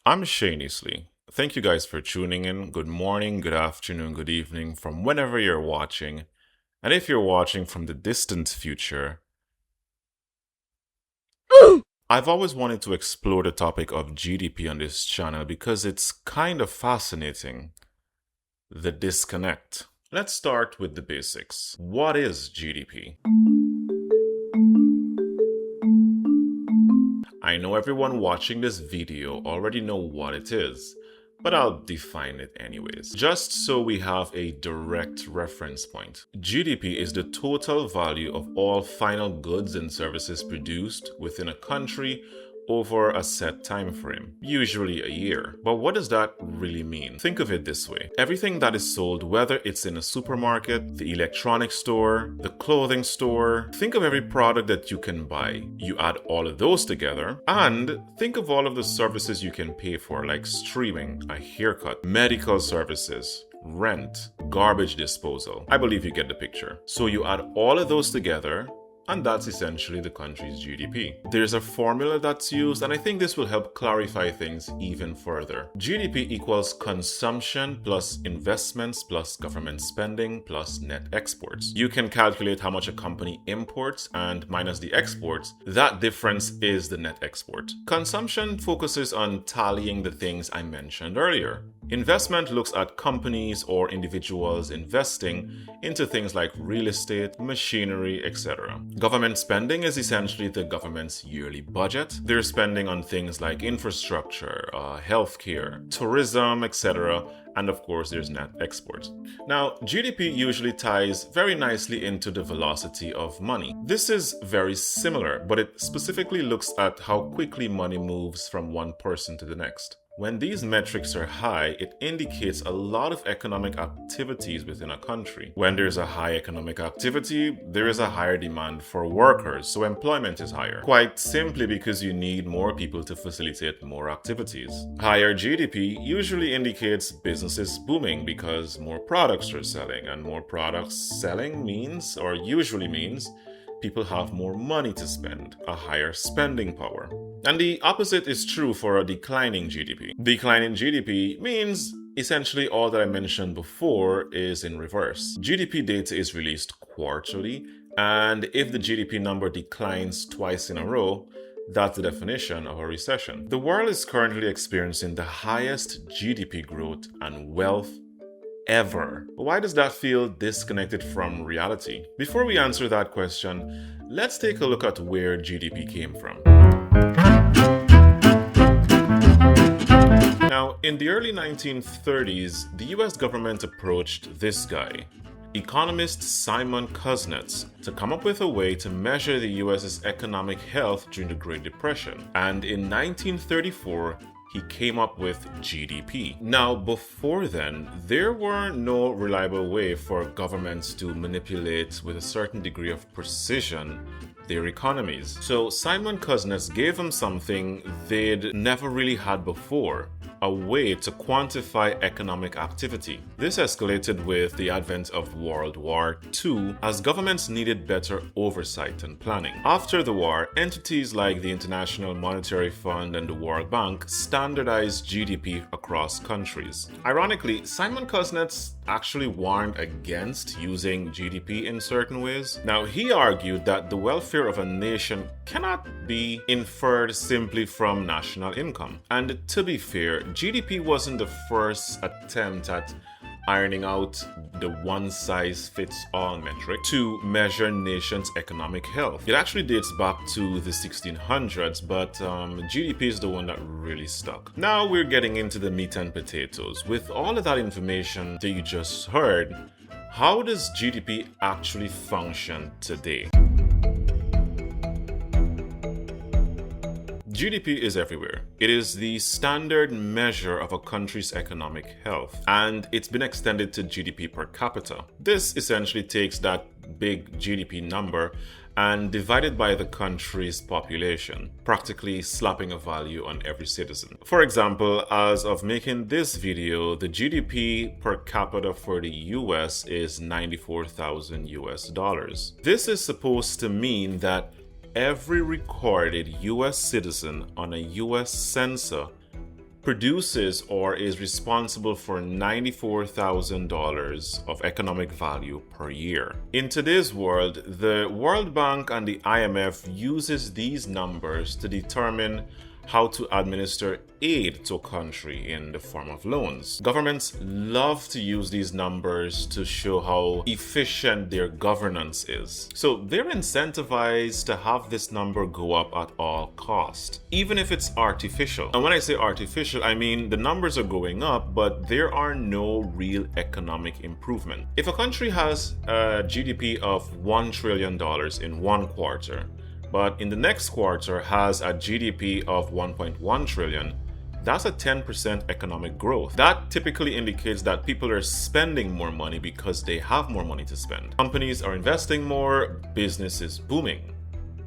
I'm Shane Easley. Thank you guys for tuning in. Good morning, good afternoon, good evening from whenever you're watching. And if you're watching from the distant future, I've always wanted to explore the topic of GDP on this channel because it's kind of fascinating. The disconnect. Let's start with the basics. What is GDP? I know everyone watching this video already know what it is, but I'll define it anyways, just so we have a direct reference point. GDP is the total value of all final goods and services produced within a country over a set time frame, usually a year. But what does that really mean? Think of it this way. Everything that is sold, whether it's in a supermarket, the electronics store, the clothing store, think of every product that you can buy. You add all of those together and think of all of the services you can pay for, like streaming, a haircut, medical services, rent, garbage disposal. I believe you get the picture. So you add all of those together, and that's essentially the country's GDP. There's a formula that's used, and I think this will help clarify things even further. GDP equals consumption plus investments plus government spending plus net exports. You can calculate how much a company imports and minus the exports. That difference is the net export. Consumption focuses on tallying the things I mentioned earlier. Investment looks at companies or individuals investing into things like real estate, machinery, etc. Government spending is essentially the government's yearly budget. They're spending on things like infrastructure, healthcare, tourism, etc. And of course, there's net exports. Now, GDP usually ties very nicely into the velocity of money. This is very similar, but it specifically looks at how quickly money moves from one person to the next. When these metrics are high, it indicates a lot of economic activities within a country. When there's a high economic activity, there is a higher demand for workers, so employment is higher. Quite simply because you need more people to facilitate more activities. Higher GDP usually indicates businesses booming because more products are selling, and more products selling means, or usually means, people have more money to spend, a higher spending power. And the opposite is true for a declining GDP. Declining GDP means essentially all that I mentioned before is in reverse. GDP data is released quarterly, and if the GDP number declines twice in a row, that's the definition of a recession. The world is currently experiencing the highest GDP growth and wealth ever. Why does that feel disconnected from reality? Before we answer that question, let's take a look at where GDP came from. Now, in the early 1930s, the US government approached this guy, economist Simon Kuznets, to come up with a way to measure the US's economic health during the Great Depression. And in 1934, he came up with GDP. Now, before then, there were no reliable way for governments to manipulate with a certain degree of precision their economies. So Simon Kuznets gave them something they'd never really had before, a way to quantify economic activity. This escalated with the advent of World War II as governments needed better oversight and planning. After the war, entities like the International Monetary Fund and the World Bank standardized GDP across countries. Ironically, Simon Kuznets actually warned against using GDP in certain ways. Now, he argued that the welfare of a nation cannot be inferred simply from national income. And to be fair, GDP wasn't the first attempt at ironing out the one-size-fits-all metric to measure nations' economic health. It actually dates back to the 1600s, but GDP is the one that really stuck. Now we're getting into the meat and potatoes. With all of that information that you just heard, how does GDP actually function today? GDP is everywhere. It is the standard measure of a country's economic health, and it's been extended to GDP per capita. This essentially takes that big GDP number and divided by the country's population, practically slapping a value on every citizen. For example, as of making this video, the GDP per capita for the US is $94,000 US. This is supposed to mean that every recorded US citizen on a US census produces or is responsible for $94,000 of economic value per year. In today's world, the World Bank and the IMF uses these numbers to determine how to administer aid to a country in the form of loans. Governments love to use these numbers to show how efficient their governance is. So they're incentivized to have this number go up at all cost, even if it's artificial. And when I say artificial, I mean the numbers are going up, but there are no real economic improvement. If a country has a GDP of $1 trillion in one quarter, but in the next quarter has a GDP of 1.1 trillion, that's a 10% economic growth. That typically indicates that people are spending more money because they have more money to spend. Companies are investing more, business is booming,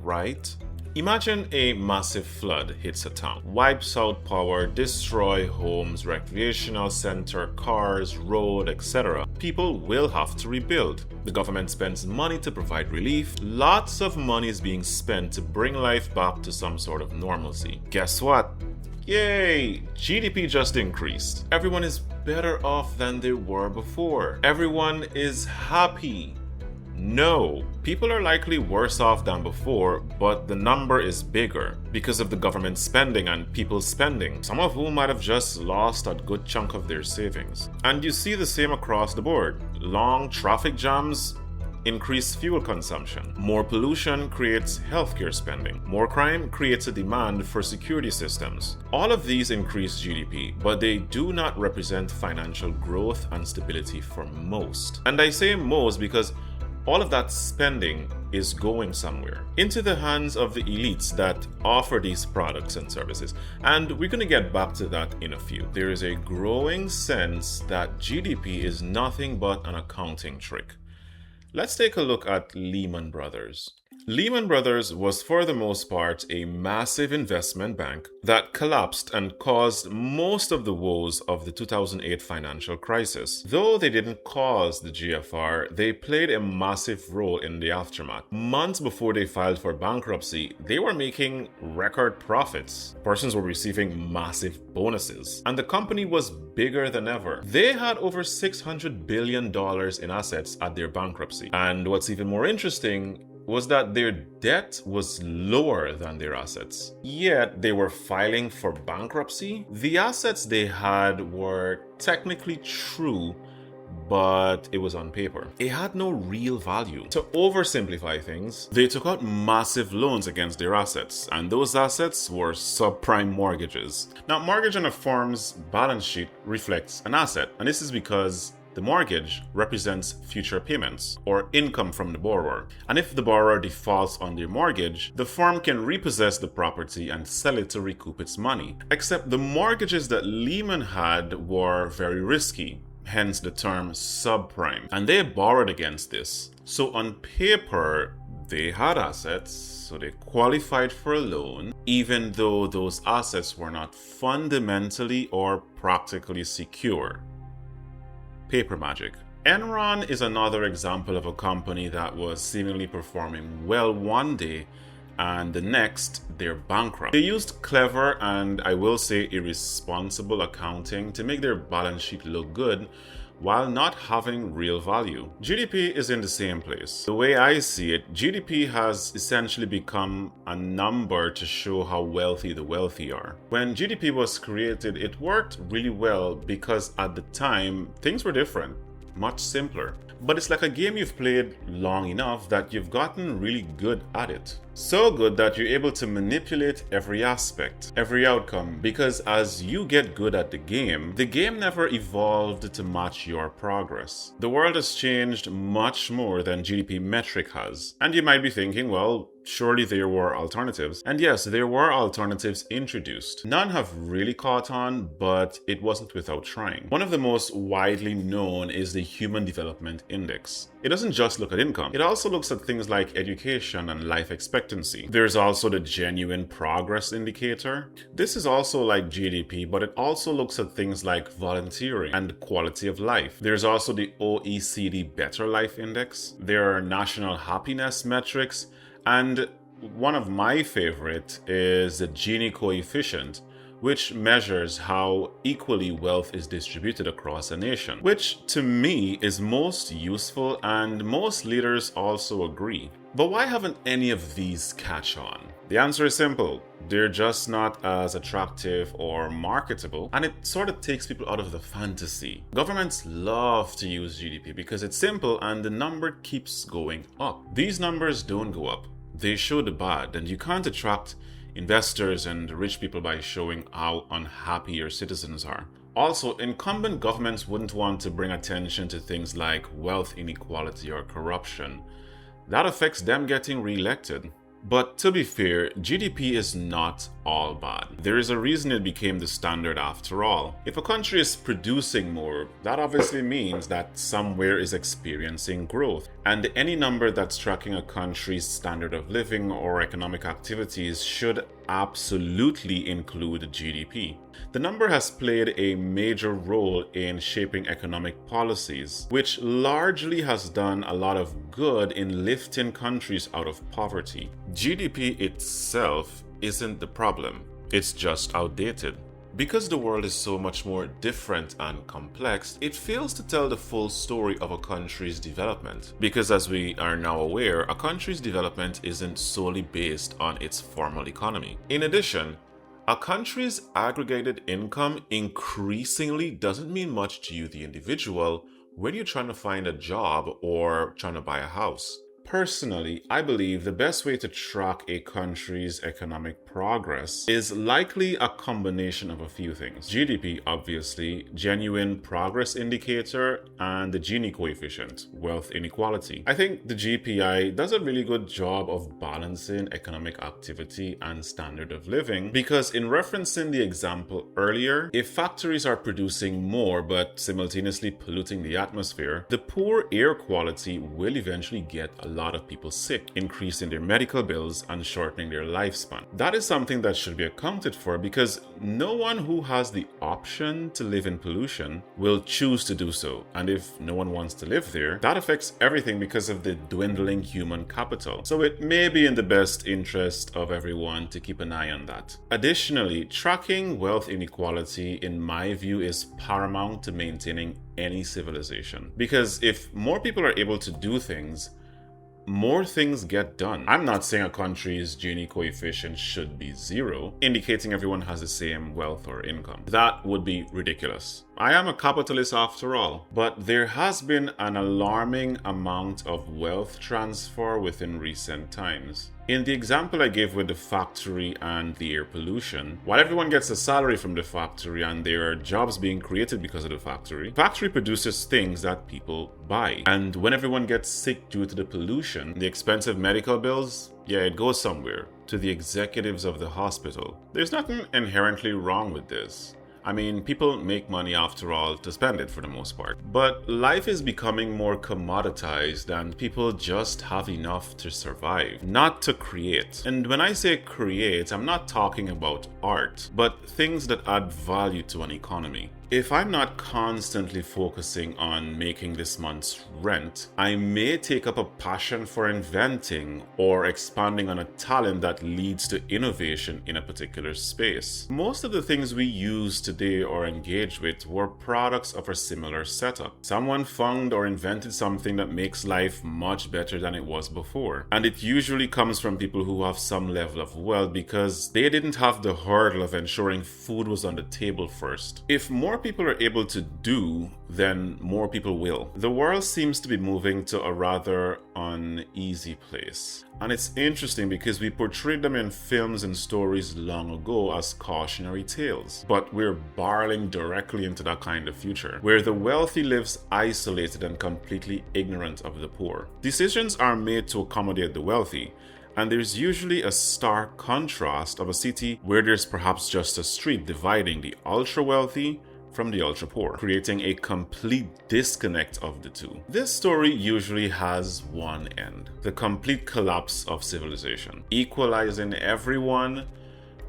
right? Imagine a massive flood hits a town, wipes out power, destroy homes, recreational center, cars, road, etc. People will have to rebuild. The government spends money to provide relief. Lots of money is being spent to bring life back to some sort of normalcy. Guess what? Yay! GDP just increased. Everyone is better off than they were before. Everyone is happy. No, people are likely worse off than before, but the number is bigger because of the government spending and people spending, some of whom might have just lost a good chunk of their savings. And you see the same across the board. Long traffic jams increase fuel consumption. More pollution creates healthcare spending. More crime creates a demand for security systems. All of these increase GDP, but they do not represent financial growth and stability for most. And I say most because all of that spending is going somewhere, into the hands of the elites that offer these products and services. And we're going to get back to that in a few. There is a growing sense that GDP is nothing but an accounting trick. Let's take a look at Lehman Brothers. Lehman Brothers was for the most part a massive investment bank that collapsed and caused most of the woes of the 2008 financial crisis. Though they didn't cause the GFR, they played a massive role in the aftermath. Months before they filed for bankruptcy, they were making record profits. Persons were receiving massive bonuses, and the company was bigger than ever. They had over $600 billion in assets at their bankruptcy. And what's even more interesting was that their debt was lower than their assets. Yet they were filing for bankruptcy. The assets they had were technically true, but it was on paper. It had no real value. To oversimplify things, they took out massive loans against their assets, and those assets were subprime mortgages. Now, mortgage on a firm's balance sheet reflects an asset, and this is because the mortgage represents future payments or income from the borrower. And if the borrower defaults on their mortgage, the firm can repossess the property and sell it to recoup its money. Except the mortgages that Lehman had were very risky, hence the term subprime. And they borrowed against this. So on paper, they had assets, so they qualified for a loan, even though those assets were not fundamentally or practically secure. Paper magic. Enron is another example of a company that was seemingly performing well one day and the next they're bankrupt. They used clever and I will say irresponsible accounting to make their balance sheet look good while not having real value. GDP is in the same place. The way I see it, GDP has essentially become a number to show how wealthy the wealthy are. When GDP was created, it worked really well because at the time, things were different, much simpler. But it's like a game you've played long enough that you've gotten really good at it. So good that you're able to manipulate every aspect, every outcome, because as you get good at the game never evolved to match your progress. The world has changed much more than GDP metric has. And you might be thinking, well, surely there were alternatives. And yes, there were alternatives introduced. None have really caught on, but it wasn't without trying. One of the most widely known is the Human Development Index. It doesn't just look at income. It also looks at things like education and life expectancy. There's also the Genuine Progress Indicator. This is also like GDP, but it also looks at things like volunteering and quality of life. There's also the OECD Better Life Index. There are national happiness metrics, and one of my favorite is the Gini coefficient, which measures how equally wealth is distributed across a nation, which to me is most useful and most leaders also agree. But why haven't any of these catch on? The answer is simple. They're just not as attractive or marketable, and it sort of takes people out of the fantasy. Governments love to use GDP because it's simple and the number keeps going up. These numbers don't go up. They show the bad, and you can't attract investors and rich people by showing how unhappy your citizens are. Also, incumbent governments wouldn't want to bring attention to things like wealth inequality or corruption. That affects them getting re-elected. But to be fair, GDP is not all bad. There is a reason it became the standard after all. If a country is producing more, that obviously means that somewhere is experiencing growth. And any number that's tracking a country's standard of living or economic activities should absolutely include GDP. The number has played a major role in shaping economic policies, which largely has done a lot of good in lifting countries out of poverty. GDP itself isn't the problem, it's just outdated. Because the world is so much more different and complex, it fails to tell the full story of a country's development. Because as we are now aware, a country's development isn't solely based on its formal economy. In addition, a country's aggregated income increasingly doesn't mean much to you, the individual, when you're trying to find a job or trying to buy a house. Personally, I believe the best way to track a country's economic progress is likely a combination of a few things. GDP, obviously, genuine progress indicator, and the Gini coefficient, wealth inequality. I think the GPI does a really good job of balancing economic activity and standard of living, because in referencing the example earlier, if factories are producing more but simultaneously polluting the atmosphere, the poor air quality will eventually get a lot of people sick, increasing their medical bills and shortening their lifespan. That is something that should be accounted for, because no one who has the option to live in pollution will choose to do so. And if no one wants to live there, that affects everything because of the dwindling human capital. So it may be in the best interest of everyone to keep an eye on that. Additionally, tracking wealth inequality, in my view, is paramount to maintaining any civilization. Because if more people are able to do things, more things get done. I'm not saying a country's Gini coefficient should be 0, indicating everyone has the same wealth or income. That would be ridiculous. I am a capitalist after all, but there has been an alarming amount of wealth transfer within recent times. In the example I gave with the factory and the air pollution, while everyone gets a salary from the factory and there are jobs being created because of the factory produces things that people buy. And when everyone gets sick due to the pollution, the expensive medical bills, it goes somewhere, to the executives of the hospital. There's nothing inherently wrong with this. I mean, people make money after all to spend it for the most part. But life is becoming more commoditized and people just have enough to survive, not to create. And when I say create, I'm not talking about art, but things that add value to an economy. If I'm not constantly focusing on making this month's rent, I may take up a passion for inventing or expanding on a talent that leads to innovation in a particular space. Most of the things we use today or engage with were products of a similar setup. Someone found or invented something that makes life much better than it was before. And it usually comes from people who have some level of wealth because they didn't have the hurdle of ensuring food was on the table first. If more people are able to do, then more people will. The world seems to be moving to a rather uneasy place. And it's interesting because we portrayed them in films and stories long ago as cautionary tales. But we're barreling directly into that kind of future, where the wealthy lives isolated and completely ignorant of the poor. Decisions are made to accommodate the wealthy, and there's usually a stark contrast of a city where there's perhaps just a street dividing the ultra-wealthy from the ultra-poor, creating a complete disconnect of the two. This story usually has one end: the complete collapse of civilization, equalizing everyone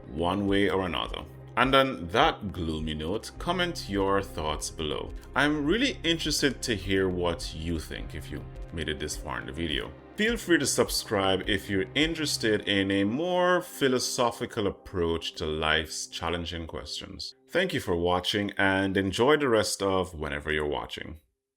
one way or another. And on that gloomy note, comment your thoughts below. I'm really interested to hear what you think if you made it this far in the video. Feel free to subscribe if you're interested in a more philosophical approach to life's challenging questions. Thank you for watching and enjoy the rest of whenever you're watching.